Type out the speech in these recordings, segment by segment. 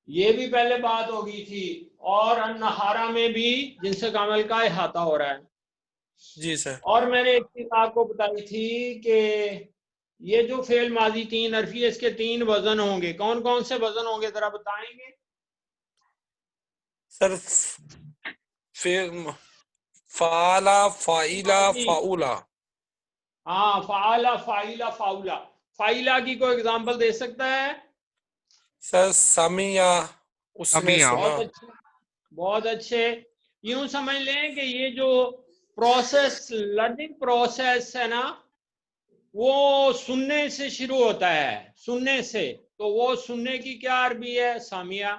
یہ بھی پہلے بات ہو گئی تھی، اور النہارا میں بھی جنس کامل کا احاطہ ہو رہا ہے. جی سر. اور میں نے ایک چیز آپ کو بتائی تھی کہ یہ جو فعل ماضی 3 حرفی ہے، اس کے 3 وزن ہوں گے. کون کون سے وزن ہوں گے ذرا بتائیں گے؟ سر فعلا، فائلا، فاؤلا. ہاں، فعلا، فائلا، فاؤلا. فائلا کی کوئی اگزامپل دے سکتا ہے؟ سر سمیا، اس نے سنا. بہت اچھے، بہت اچھے. یوں سمجھ لیں کہ یہ جو پروسیس، لرننگ پروسیس ہے نا، وہ سننے سے شروع ہوتا ہے، سننے سے. تو وہ سننے کی کیا عربی ہے؟ سامیہ.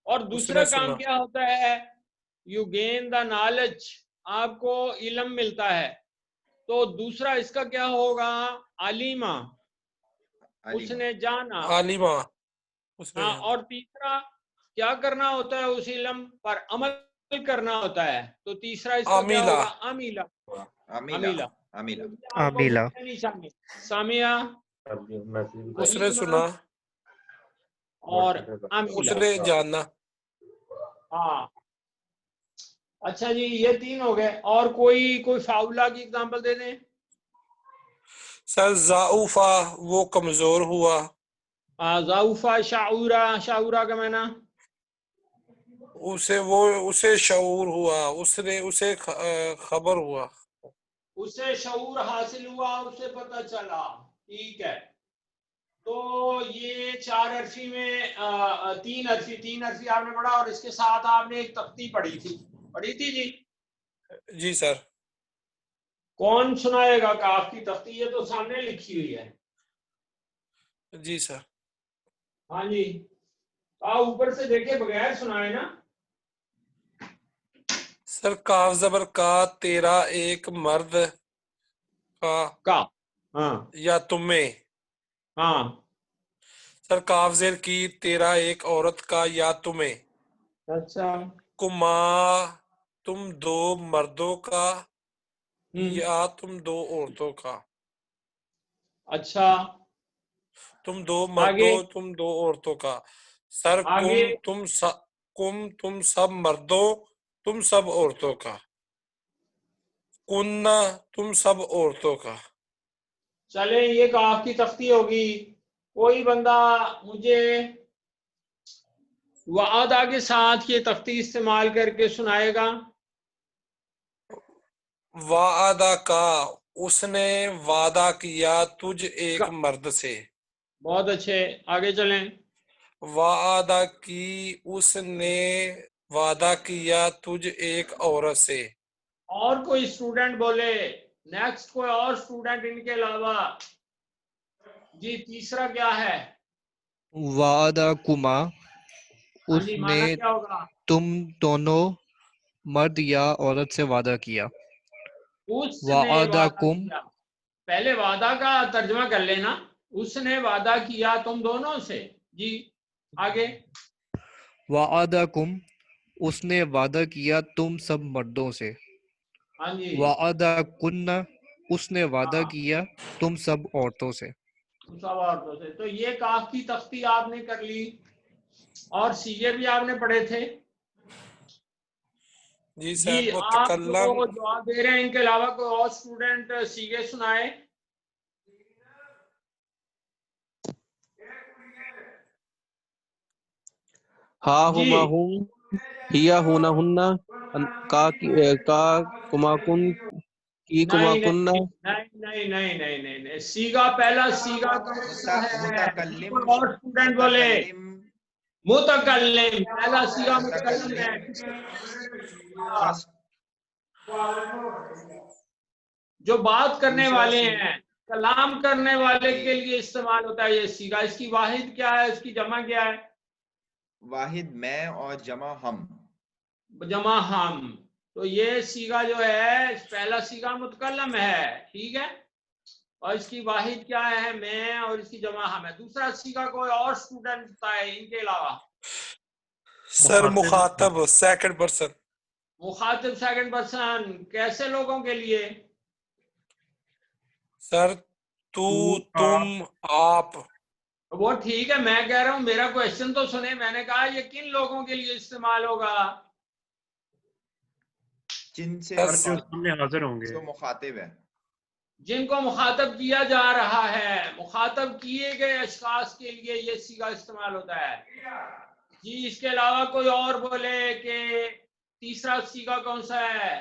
اور اس دوسرا نے کام سنا. کیا ہوتا ہے؟ یو گین دا نالج، آپ کو علم ملتا ہے. تو دوسرا اس کا کیا ہوگا؟ علیمہ، اس نے جانا. عالمہ، اس نے ہاں، جانا. اور تیسرا کیا کرنا ہوتا ہے؟ اس علم پر عمل کرنا ہوتا ہے. تو تیسرا اس کا کیا عاملہ. ہوگا؟ عاملہ. عاملہ. عاملہ. سامیہ، اس نے سنا. اور اس عاملہ. نے جانا. ہاں، اچھا جی، یہ 3 ہو گئے. اور کوئی فاؤلا کی اگزامپل دے دیں. سر ضعوفا، وہ کمزور ہوا. ضعوفا، شعورا. شعورا کا معنی؟ اسے شعور ہوا، اسے خبر ہوا. اسے شعور حاصل ہوا، اسے پتہ چلا. ٹھیک ہے. تو یہ 4 حرفی میں 3 حرفی آپ نے پڑھا، اور اس کے ساتھ آپ نے ایک تختی پڑھی تھی جی. جی سر. کون سنائے گا کاف کی تختی؟ یہ تو سامنے لکھی ہوئی ہے. جی سر. ہاں جی، اوپر سے دیکھے بغیر سنائے نا. سر کاف زبر کا، تیرا ایک مرد کا ہاں یا تمہیں. ہاں. سر کاف زیر کی، تیرا ایک عورت کا یا تمہیں. اچھا. کما، تم 2 مردوں کا یا تم 2 عورتوں کا. اچھا. تم 2 آگے مردوں، تم 2 عورتوں کا. سر آگے. تم سب مردوں، تم سب عورتوں کا. کننا، تم سب عورتوں کا. چلیں، یہ کاف کی تختی ہوگی. کوئی بندہ مجھے وعدہ کے ساتھ یہ تختی استعمال کر کے سنائے گا؟ وعدہ کا، اس نے وعدہ کیا تجھ ایک مرد سے. بہت اچھے، آگے چلیں. وعدہ کی، اس نے وعدہ کیا تجھ ایک عورت سے. اور کوئی اسٹوڈنٹ بولے، نیکسٹ کوئی اور اسٹوڈنٹ ان کے علاوہ. جی، تیسرا کیا ہے؟ وعدکما، ہاں اس جی، نے معنی کیا ہوگا؟ تم دونوں مرد یا عورت سے وعدہ کیا. اس نے وعدہ وعدکم، کیا. پہلے وعدہ کا ترجمہ کر لینا. اس نے وعدہ کیا تم دونوں سے. جی، آگے. وعدکم، اس نے وعدہ کیا تم سب مردوں سے. ہاں جی. وعدکن، اس نے وعدہ ہاں، کیا تم سب عورتوں سے. تم سب عورتوں سے. تو یہ کاف کی تختی آپ نے کر لی، اور سیغے بھی آپ نے پڑھے تھے. جی جی، سر. آپ متکلم، جو جواب دے رہے ہیں ان کے علاوہ کوئی اور اسٹوڈنٹ سیغے سنائے. ہا جی. ہما ہم، ہیا ہونا ہننا، کا کما کن، کی کما نہیں نہیں کننا. نہیں نہیں نہیں نہیں نہیں نہیں. سیگا، پہلا سیگا کون سا ہے؟ کوئی اور اسٹوڈنٹ بولے. متکلم، پہلا سیگا متکلم ہے. جو بات کرنے والے ہیں، کلام کرنے والے کے لیے استعمال ہوتا ہے یہ سیگا. اس کی واحد کیا ہے؟ اس کی جمع کیا ہے؟ واحد میں اور جمع ہم. جمع ہم. تو یہ سیگا جو ہے پہلا سیگا متکلم ہے. ٹھیک ہے. اور اس کی واحد کیا ہے؟ میں، اور اس کی جمع ہم ہے. دوسرا سیگا کوئی اور اسٹوڈنٹ بتائے ان کے علاوہ. سر مخاطب، سیکنڈ پرسن. مخاطب سیکنڈ پرسن. کیسے لوگوں کے لیے؟ سر تو، تم، آپ. وہ ٹھیک ہے، میں کہہ رہا ہوں میرا کوشچن تو سنیں. میں نے کہا یہ کن لوگوں کے لیے استعمال ہوگا؟ جن سے سر جو سامنے حاضر ہوں گے. جو مخاطب ہے. جن کو مخاطب کیا جا رہا ہے، مخاطب کیے گئے اشخاص کے لیے یہ صیغہ استعمال ہوتا ہے. جی اس کے علاوہ کوئی اور بولے کہ تیسرا صیغہ کون سا ہے؟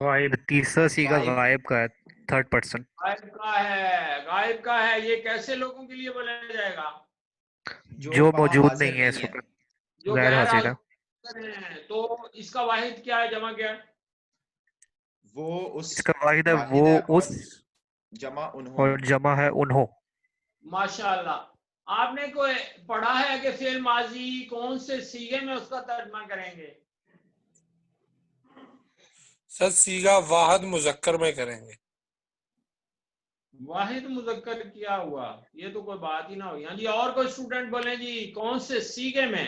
غائب. تیسرا صیغہ غائب. غائب کا ہے، تھرڈ پرسن. غائب کا ہے. غائب کا ہے. یہ کیسے لوگوں کے لیے بولا جائے گا؟ جو وہاں موجود حاضر نہیں ہے اس ہے. وقت، جو غیر غیر حاضر ہے. حاضر ہیں. تو اس کا واحد کیا ہے، جمع کیا ہے؟ وہ اس اس کا واحد ہے واحد وہ ہے اور اس، جمع اور انہوں. جمع ہے انہوں. ماشاءاللہ. آپ نے کوئی پڑھا ہے کہ فعل ماضی کون سے صیغے میں اس کا ترجمہ کریں گے؟ سر صیغہ واحد مذکر میں کریں گے. واحد مذکر کیا ہوا، یہ تو کوئی بات ہی نہ ہوئی. ہاں جی، اور کوئی اسٹوڈنٹ بولیں جی کون سے صیغے میں؟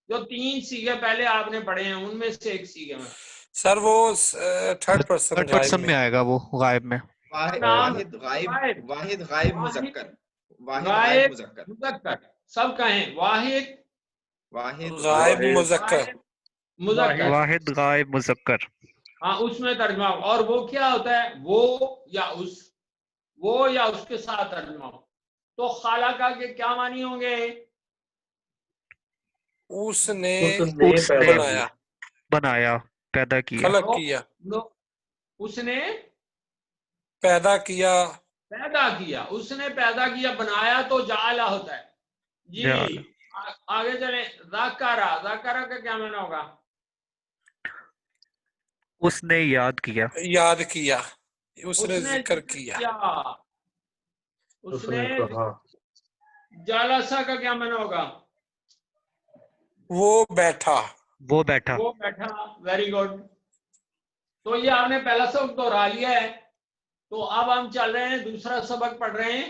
جو 3 صیغے پہلے آپ نے پڑھے ہیں ان میں سے ایک صیغے میں. سر وہ تھرڈ پرسن تھرڈ غائب پرسن میں. میں آئے گا، وہ غائب میں. نام واحد غائب. غائب. واحد غائب واحد مذکر. واحد غائب غائب مذکر. مذکر. سب کہیں واحد واحد غائب غائب مذکر. غائب مذکر. واحد غائب مذکر. ہاں اس میں ترجمہ ہو. اور وہ کیا ہوتا ہے؟ وہ یا اس، وہ یا اس کے ساتھ ترجمہ ہو. تو خالقہ کے کیا معنی ہوں گے؟ اس نے اس نے بنایا، بنایا، پیدا کیا. خلق کیا، اس نے پیدا کیا. پیدا کیا. اس نے پیدا کیا. بنایا تو جعلہ ہوتا ہے. جی جعل. آگے چلیں. ذکرہ. ذکرہ کا کیا معنی ہوگا؟ اس نے یاد کیا. یاد کیا، اس نے اس نے ذکر کیا. اس نے جالسہ کا کیا معنی ہوگا؟ وہ بیٹھا. وہ بیٹھا. وہ بیٹھا. Very good. تو یہ آپ نے پہلا سبق دہرا لیا ہے. تو اب ہم چل رہے ہیں، دوسرا سبق پڑھ رہے ہیں.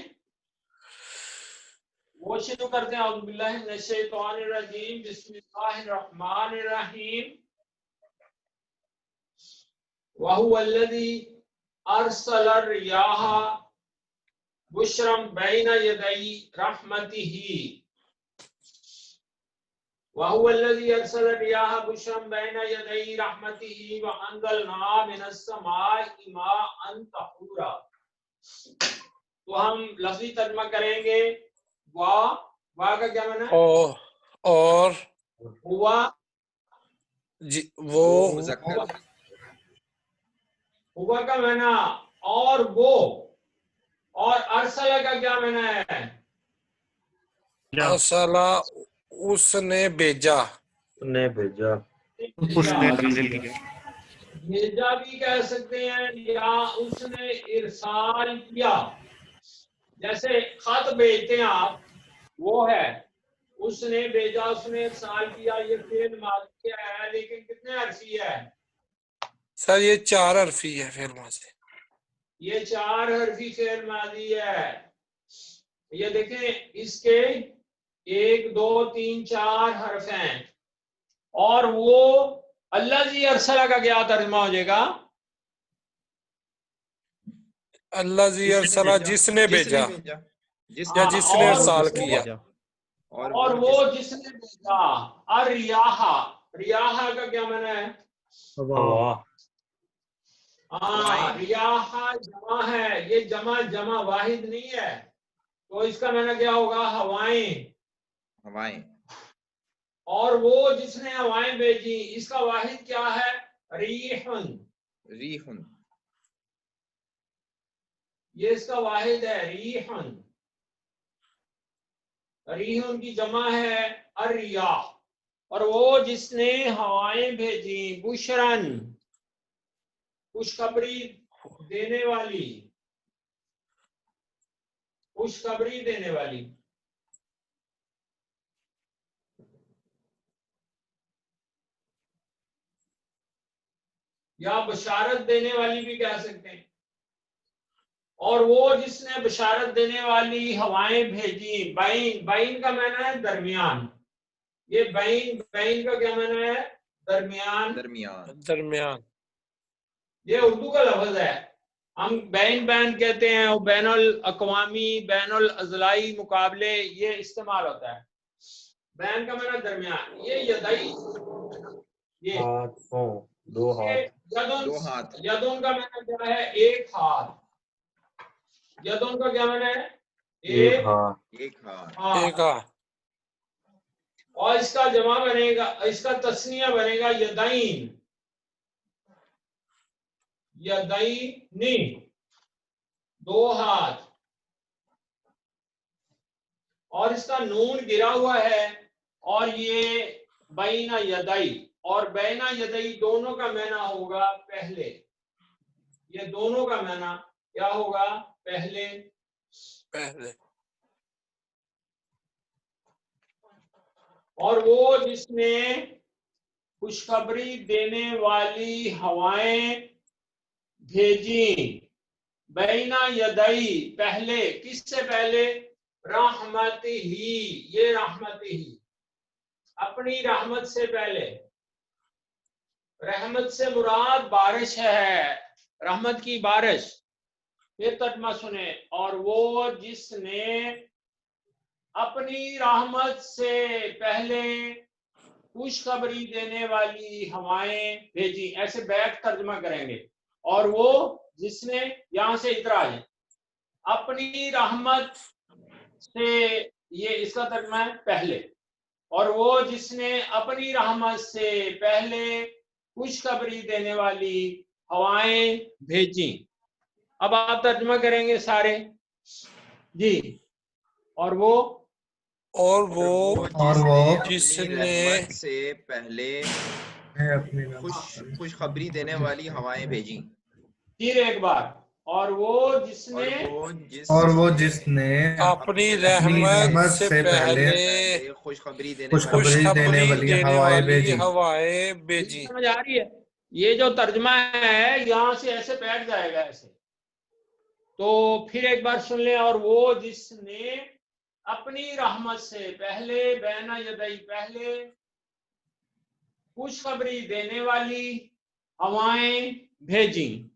وہ شروع کرتے ہیں. اعوذ باللہ من الشیطان الرجیم، بسم اللہ الرحمن الرحیم. وَهُوَ الَّذِي أَرْسَلَ الرِّيَاحَ بُشْرًا بَيْنَ يَدَيْ رَحْمَتِهِ. وَهُوَ الَّذِي أَرْسَلَ الرِّيَاحَ بُشْرًا بَيْنَ يَدَيْ رَحْمَتِهِ وَأَنزَلْنَا مِنَ السَّمَاءِ مَاءً طَهُورًا. تو ہم لفظی ترجمہ کریں گے. وا کا کیا معنی ہے؟ اور ہوا وہ مذکر. ہوا کا معنی اور وہ. اور ارسلہ کا کیا معنی ہے؟ ارسلہ اس نے بھیجا. اس نے نازل کیا. بھیجا بھی کہہ سکتے ہیں، یا اس نے ارسال کیا. جیسے خط بھیجتے ہیں آپ، وہ ہے اس نے بھیجا، اس نے ارسال کیا. یہ فعل ماضی ہے لیکن کتنے حرفی ہے؟ سر یہ 4 حرفی ہے فعل ماضی. یہ 4 حرفی فعل ماضی ہے. یہ دیکھیں اس کے 1 2 3 4 حرف ہیں. اور وہ اللہ جی ارسلہ کا کیا ترجمہ ہو جائے گا؟ اللہ زی ارسلہ جس نے بھیجا یا جس نے ارسال کیا. اور وہ جس نے بھیجا. الریاح. ریاح کا کیا معنی ہے؟ ہاں ریاح جمع ہے. یہ جمع واحد نہیں ہے. تو اس کا معنی کیا ہوگا؟ ہوائیں. ہوائیں. اور وہ جس نے ہوائیں بھیجی. اس کا واحد کیا ہے؟ ریحن. ریحن. یہ اس کا واحد ہے ریحن. ریحن کی جمع ہے الریاح. اور وہ جس نے ہوائیں بھیجی. بشرن، خوشخبری دینے والی. خوشخبری دینے والی. یا بشارت دینے والی بھی کہہ سکتے ہیں. اور وہ جس نے بشارت دینے والی ہوائیں بھیجی. بین. بین کا معنی ہے درمیان. یہ بین کا کیا معنی ہے؟ درمیان. درمیان. درمیان. یہ اردو کا لفظ ہے. ہم بین بین کہتے ہیں، اور بین الاقوامی بین الاضلاعی مقابلے یہ استعمال ہوتا ہے. بین کا معنی درمیان. یہ یدئی، یہ دو ہاتھ. دو ہاتھ. یدون کا معنی کیا ہے؟ ایک ہاتھ. یدون کا کیا معنی ہے؟ ایک ہاتھ. ایک ہاتھ. ایک ہاتھ. اور اس کا جمع بنے گا، اس کا تسنیہ بنے گا یدین. یدینی، دو ہاتھ. اور اس کا نون گرا ہوا ہے، اور یہ بین یدئی اور بین یدئی دونوں کا معنی ہوگا پہلے. یہ دونوں کا معنی کیا ہوگا؟ پہلے. پہلے. اور وہ جس نے خوشخبری دینے والی ہوائیں بھیجی بین یدئی، پہلے. کس سے پہلے؟ رحمت ہی. یہ رحمت ہی، اپنی رحمت سے پہلے. رحمت سے مراد بارش ہے، رحمت کی بارش. یہ ترجمہ سنیں. اور وہ جس نے اپنی رحمت سے پہلے خوشخبری دینے والی ہوائیں بھیجی. ایسے بیک ترجمہ کریں گے. اور وہ جس نے، یہاں سے ادھر آ جائیں، اپنی رحمت سے، یہ اس کا ترجمہ ہے پہلے. اور وہ جس نے اپنی رحمت سے پہلے خوشخبری دینے والی ہوائیں بھیجی. اب آپ ترجمہ کریں گے سارے جی. اور وہ جس اپنی نے رحمت سے پہلے خوشخبری دینے والی ہوائیں بھیجیں. پھر ایک بار. اور وہ جس نے اپنی رحمت سے پہلے خوشخبری دینے والی ہوائیں بھیجی. سمجھ آ رہی ہے؟ یہ جو ترجمہ ہے یہاں سے ایسے بیٹھ جائے گا ایسے. تو پھر ایک بار سن لیں. اور وہ جس نے اپنی رحمت سے پہلے بین یدئی، پہلے خوشخبری دینے والی ہوائیں بھیجیں.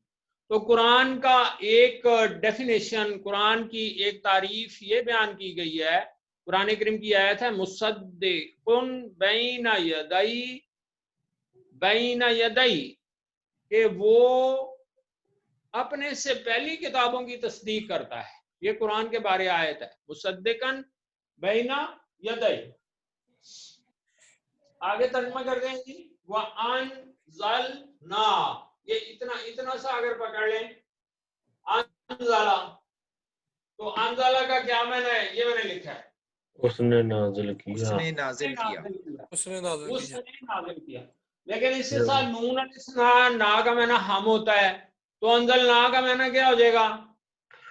تو قرآن کا ایک ڈیفینیشن، قرآن کی ایک تعریف یہ بیان کی گئی ہے. قرآن کریم کی آیت ہے مصدقن بین یدئی، بین یدئی، کہ وہ اپنے سے پہلی کتابوں کی تصدیق کرتا ہے. یہ قرآن کے بارے آیت ہے. مصدقن بین یدئی. آگے ترجمہ کر دیں جی. وَأَنزَلْنَا، یہ اتنا سا اگر پکڑ لیں، انزلہ، تو انزلہ کا کیا معنی ہے؟ یہ میں نے لکھا ہے، اس نے نازل کیا. اس نے نازل کیا. اس نے نازل کیا. لیکن اس کے ساتھ نون نا کا معنی ہم ہوتا ہے. تو انزلنا کا معنی کیا ہو جائے گا؟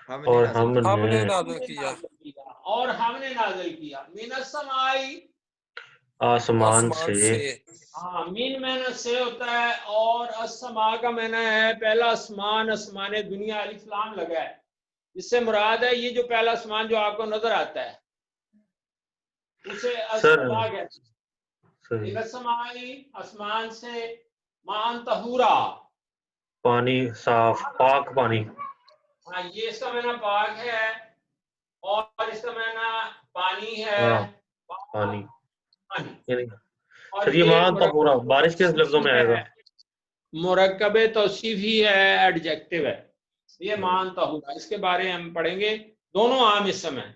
اور ہم نے نے نازل کیا. اور ہم نے نازل کیا. من السماء، آسمان سے. ہاں، مین معنی سے ہوتا ہے. اور السماء کا معنی ہے پہلا آسمان، آسمان دنیا. الف لام لگا ہے، اس سے مراد ہے یہ جو پہلا آسمان جو آپ کو نظر آتا ہے اسے السماء کہتے ہیں. من السماء، آسمان سے، مان طہورا، پانی صاف، پاک پانی. ہاں، یہ اس کا معنی پاک ہے. اور اس کا معنی پانی ہے. پانی یعنی اور سر یہ مان طہورا بارش کے لفظوں میں آئے گا. مرکب توصیف ہی ہے، ایڈجیکٹو ہے یہ مان طہورا. اس کے بارے میں ہم پڑھیں گے. دونوں عام اسم ہیں.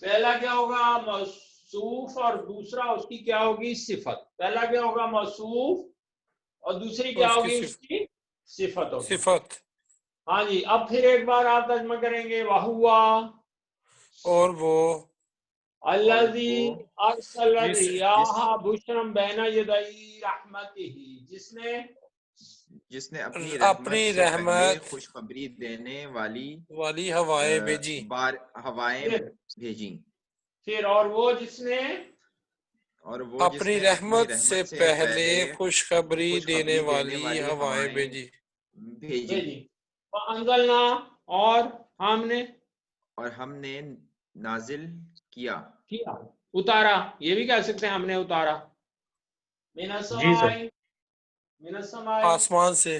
پہلا کیا ہوگا؟ موصوف، اور دوسرا اس کی کیا ہوگی؟ صفت. پہلا کیا ہوگا؟ موصوف، اور دوسری کیا ہوگی؟ اس کی صفت ہوگی. صفت. ہاں جی. اب پھر ایک بار آپ ترجمہ کریں گے. وَهُوَ، اور وہ الذی ارسل الرِّیاحَ بُشْرًا بین یدئی رحمتہ، جس نے اپنی رحمت سے خوشخبری دینے والی ہوائیں بھیجی. ہوائیں بھیجیں. پھر اور وہ جس نے اپنی رحمت سے پہلے خوشخبری دینے والی ہوائیں بھیجی. وَأَنزَلْنَا، اور ہم نے نازل کیا. اتارا. یہ بھی کہہ سکتے ہیں ہم نے اتارا. من جی سر. السماء، من السماء، آسمان سے.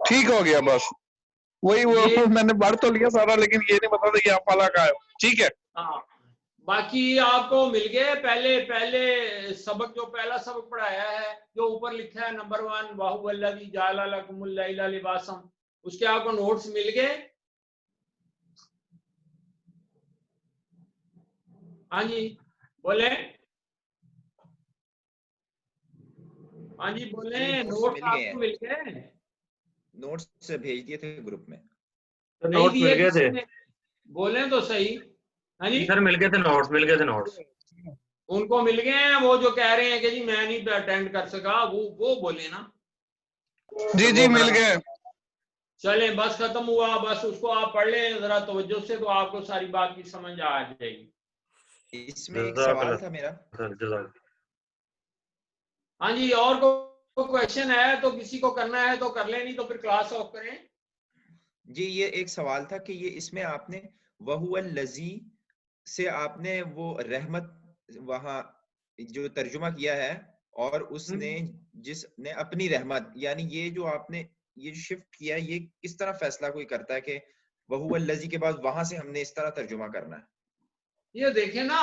ٹھیک ہو گیا بس وہی وہ میں نے پڑھ تو لیا سارا لیکن یہ نہیں پتا تھا کہ آپ والا کا ہے. ٹھیک ہے ہاں باقی آپ کو مل گئے پہلے سبق جو پہلا سبق پڑھایا ہے جو اوپر لکھا ہے نمبر 1 وَهُوَ الَّذِي جَعَلَ لَكُمُ اللَّيْلَ لِبَاسًا اس کے آپ کو نوٹس مل گئے. ہاں جی بولیں ہاں جی بولیں نوٹس آپ کو مل گئے نوٹس بھیج دیے تھے گروپ میں نہیں نوٹس دیے مل گئے کسی تھے نے بولیں تو صحیح. ہاں جی سر مل گئے تھے نوٹس ان کو مل گئے ہیں وہ جو کہہ رہے ہیں کہ جی میں نہیں اٹینڈ کر سکا وہ بولے نا. جی جی مل گئے. چلیں بس ختم ہوا بس اس کو آپ پڑھ لیں ذرا توجہ سے تو آپ کو ساری بات کی سمجھ آ جائے گی. اس میں ایک سوال تھا میرا. ہاں جی اور کوئی کویشچن ہے تو کسی کو کرنا ہے تو کر لیں نہیں تو پھر کلاس آف کریں. جی یہ ایک سوال تھا کہ یہ اس میں آپ نے وَهُوَ الَّذِي سے آپ نے وہ رحمت وہاں جو ترجمہ کیا ہے اور اس نے جس نے اپنی رحمت یعنی یہ جو آپ نے یہ جو شفٹ کیا ہے یہ کس طرح فیصلہ کوئی کرتا ہے کہ وَهُوَ الَّذِي کے بعد وہاں سے ہم نے اس طرح ترجمہ کرنا ہے. یہ دیکھیں نا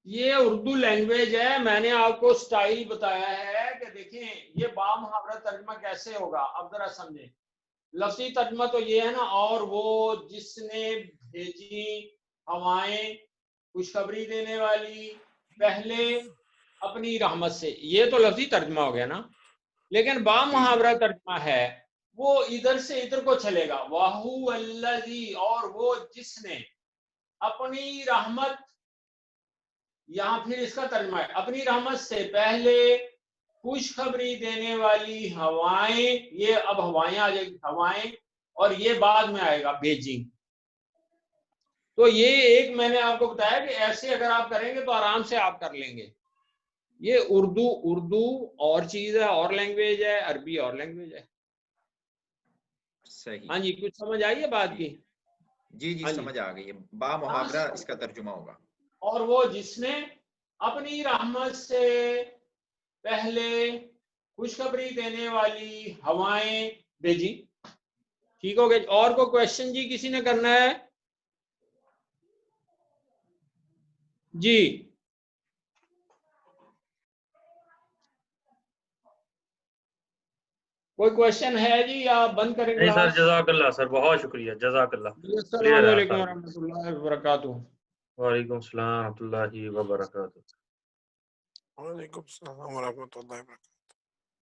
یہ اردو لینگویج ہے میں نے آپ کو سٹائل بتایا ہے کہ دیکھیں یہ با محاورہ ترجمہ کیسے ہوگا اب ذرا سمجھیں. لفظی ترجمہ تو یہ ہے نا اور وہ جس نے بھیجی ہوائیں خوشخبری دینے والی پہلے اپنی رحمت سے یہ تو لفظی ترجمہ ہو گیا نا. لیکن با محاورہ ترجمہ ہے وہ ادھر سے ادھر کو چلے گا وَهُوَ الَّذِي اور وہ جس نے اپنی رحمت یہاں پھر اس کا ترجمہ ہے اپنی رحمت سے پہلے خوشخبری دینے والی ہوائیں یہ اب ہوائیں آ جائے گی ہوائیں اور یہ بعد میں آئے گا بیجنگ. تو یہ ایک میں نے آپ کو بتایا کہ ایسے اگر آپ کریں گے تو آرام سے آپ کر لیں گے. یہ اردو اور چیز ہے اور لینگویج ہے عربی اور لینگویج ہے. صحیح. ہاں جی کچھ سمجھ آئی ہے بات کی. جی سمجھ آ گئی ہے با محاورہ اس کا ترجمہ ہوگا. اور وہ جس نے اپنی رحمت سے پہلے خوشخبری دینے والی ہوائیں بھیجی. ٹھیک ہو گیا. اور کوئی کویشچن جی کسی نے کرنا ہے جی کوئی کویشچن ہے جی یا بند کریں نہیں سر کلاس. جزاک اللہ سر بہت شکریہ جزاک اللہ. السلام علیکم ورحمۃ اللہ وبرکاتہ. وعلیکم السلام ورحمۃ اللہ وبرکاتہ. وعلیکم السلام ورحمۃ اللہ وبرکاتہ.